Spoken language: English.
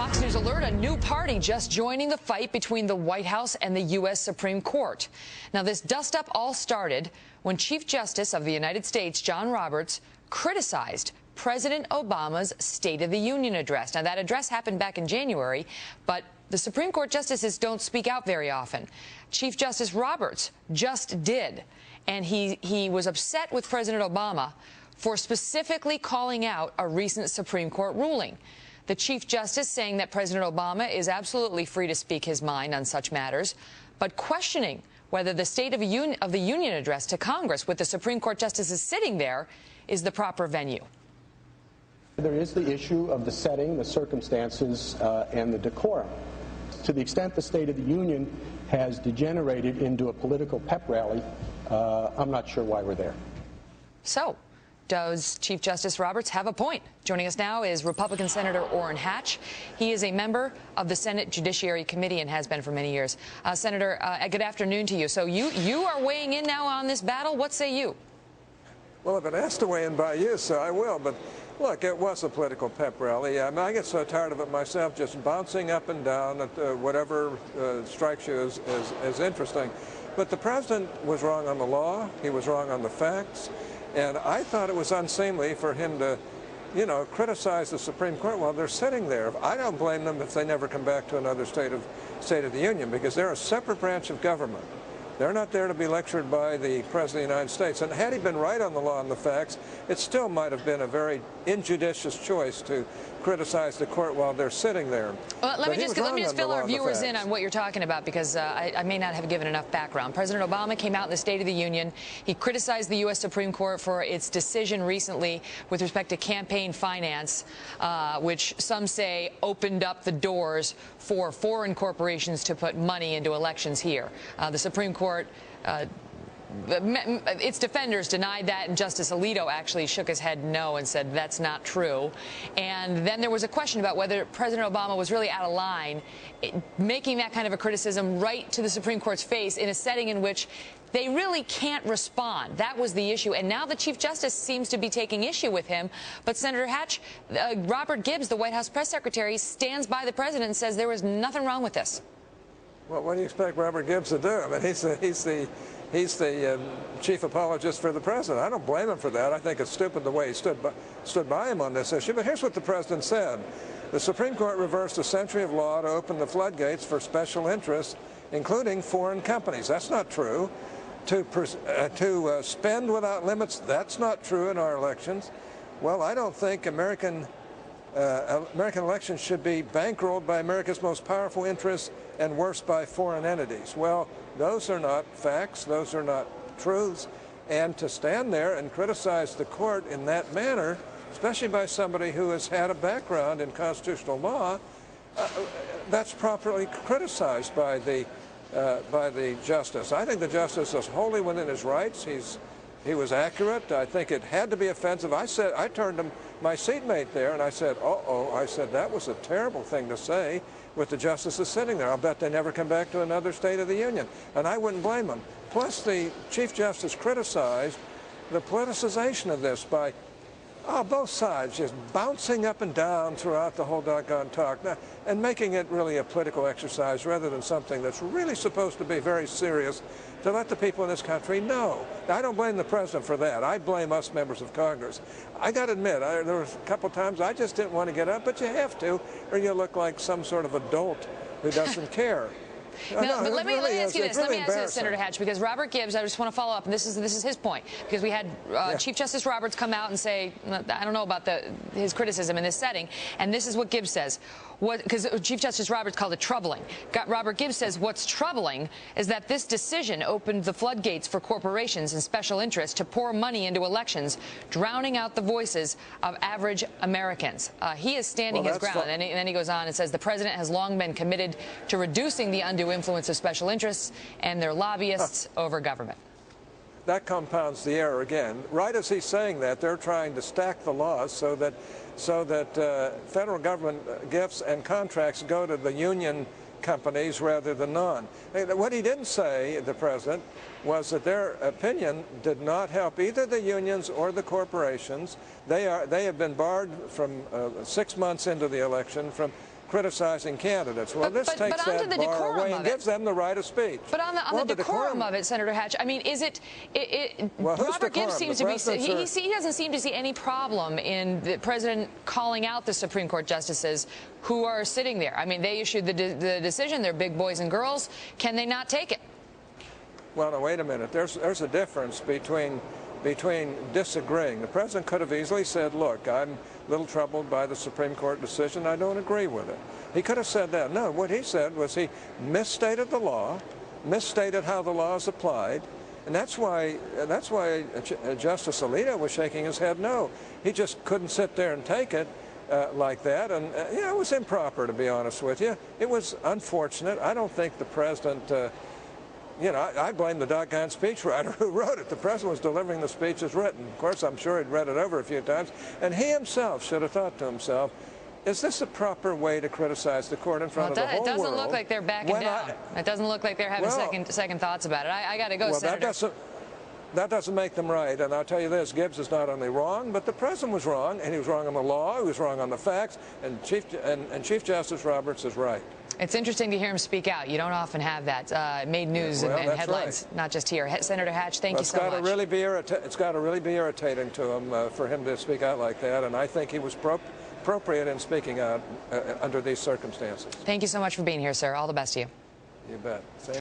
Fox News alert, a new party just joining the fight between the White House and the U.S. Supreme Court. Now, this dust-up all started when Chief Justice of the United States, John Roberts, criticized President Obama's State of the Union address. Now, that address happened back in January, but the Supreme Court justices don't speak out very often. Chief Justice Roberts just did, and he was upset with President Obama for specifically calling out a recent Supreme Court ruling. The Chief Justice saying that President Obama is absolutely free to speak his mind on such matters, but questioning whether the State of the Union address to Congress with the Supreme Court justices sitting there is the proper venue. There is the issue of the setting, the circumstances, and the decorum. To the extent the State of the Union has degenerated into a political pep rally, I'm not sure why we're there. So, does Chief Justice Roberts have a point? Joining us now is Republican Senator Orrin Hatch. He is a member of the Senate Judiciary Committee and has been for many years. Senator, good afternoon to you. So you are weighing in now on this battle. What say you? Well, I've been asked to weigh in by you, so I will. But look, it was a political pep rally. I mean, I get so tired of it myself, just bouncing up and down at whatever strikes you as interesting. But the president was wrong on the law. He was wrong on the facts. And I thought it was unseemly for him to, you know, criticize the Supreme Court while they're sitting there. I don't blame them if they never come back to another State of the Union, because they're a separate branch of government. They're not there to be lectured by the President of the United States. And had he been right on the law and the facts, it still might have been a very injudicious choice to criticize the court while they're sitting there. Well, let me just fill our viewers in on what you're talking about, because I may not have given enough background. President Obama came out in the State of the Union. He criticized the U.S. Supreme Court for its decision recently with respect to campaign finance, which some say opened up the doors for foreign corporations to put money into elections here. The Supreme Court its defenders denied that, and Justice Alito actually shook his head no and said that's not true. And then there was a question about whether President Obama was really out of line making that kind of a criticism right to the Supreme Court's face in a setting in which they really can't respond. That was the issue. And now the Chief Justice seems to be taking issue with him. But Senator Hatch, Robert Gibbs, the White House press secretary, stands by the president and says there was nothing wrong with this. Well, what do you expect Robert Gibbs to do? I mean, he's the chief apologist for the president. I don't blame him for that. I think it's stupid the way he stood by him on this issue. But here's what the president said. The Supreme Court reversed a century of law to open the floodgates for special interests, including foreign companies. That's not true. To spend without limits, that's not true in our elections. Well, I don't think American elections should be bankrolled by America's most powerful interests and worse by foreign entities. Well, those are not facts. Those are not truths. And to stand there and criticize the court in that manner, especially by somebody who has had a background in constitutional law, that's properly criticized by the justice. I think the justice is wholly within his rights. He was accurate. I think it had to be offensive. I turned to my seatmate there and I said, uh-oh, I said, that was a terrible thing to say with the justices sitting there. I'll bet they never come back to another State of the Union. And I wouldn't blame them. Plus, the Chief Justice criticized the politicization of this by both sides just bouncing up and down throughout the whole doggone talk and making it really a political exercise rather than something that's really supposed to be very serious to let the people in this country know. Now, I don't blame the president for that. I blame us members of Congress. I got to admit, there were a couple times I just didn't want to get up, but you have to, or you look like some sort of adult who doesn't care. No, but let me ask you this. Let me ask you this, Senator Hatch, because Robert Gibbs, I just want to follow up, and this is his point, because we had Chief Justice Roberts come out and say, I don't know about his criticism in this setting, and this is what Gibbs says. Because Chief Justice Roberts called it troubling. Robert Gibbs says what's troubling is that this decision opened the floodgates for corporations and special interests to pour money into elections, drowning out the voices of average Americans. He is standing his ground, and then he goes on and says the president has long been committed to reducing the undue influence of special interests and their lobbyists over government. That compounds the error again. Right as he's saying that, they're trying to stack the laws so that federal government gifts and contracts go to the union companies rather than none. What he didn't say, the president, was that their opinion did not help either the unions or the corporations. They have been barred from 6 months into the election from criticizing candidates. Well, this takes that bar away and gives them the right of speech. But on the decorum of it, Senator Hatch, I mean, is it Robert Gibbs seems to be, he doesn't seem to see any problem in the president calling out the Supreme Court justices who are sitting there. I mean, they issued the decision. They're big boys and girls. Can they not take it? Well, no, wait a minute. There's a difference between disagreeing. The president could have easily said, look, I'm a little troubled by the Supreme Court decision. I don't agree with it. He could have said that. No, what he said was he misstated the law, misstated how the law is applied, and that's why Justice Alito was shaking his head no. He just couldn't sit there and take it like that, and it was improper, to be honest with you. It was unfortunate. I don't think the president... I blame the doggone speechwriter who wrote it. The president was delivering the speech as written. Of course, I'm sure he'd read it over a few times. And he himself should have thought to himself, is this a proper way to criticize the court in front of the whole world? It doesn't look like they're backing down. It doesn't look like they're having second thoughts about it. I got to go, Senator. That doesn't make them right. And I'll tell you this, Gibbs is not only wrong, but the president was wrong, and he was wrong on the law, he was wrong on the facts, and Chief Justice Roberts is right. It's interesting to hear him speak out. You don't often have that. Made news and headlines, not just here. Senator Hatch, thank you so much. It's got to really be irritating to him for him to speak out like that, and I think he was appropriate in speaking out under these circumstances. Thank you so much for being here, sir. All the best to you. You bet. Same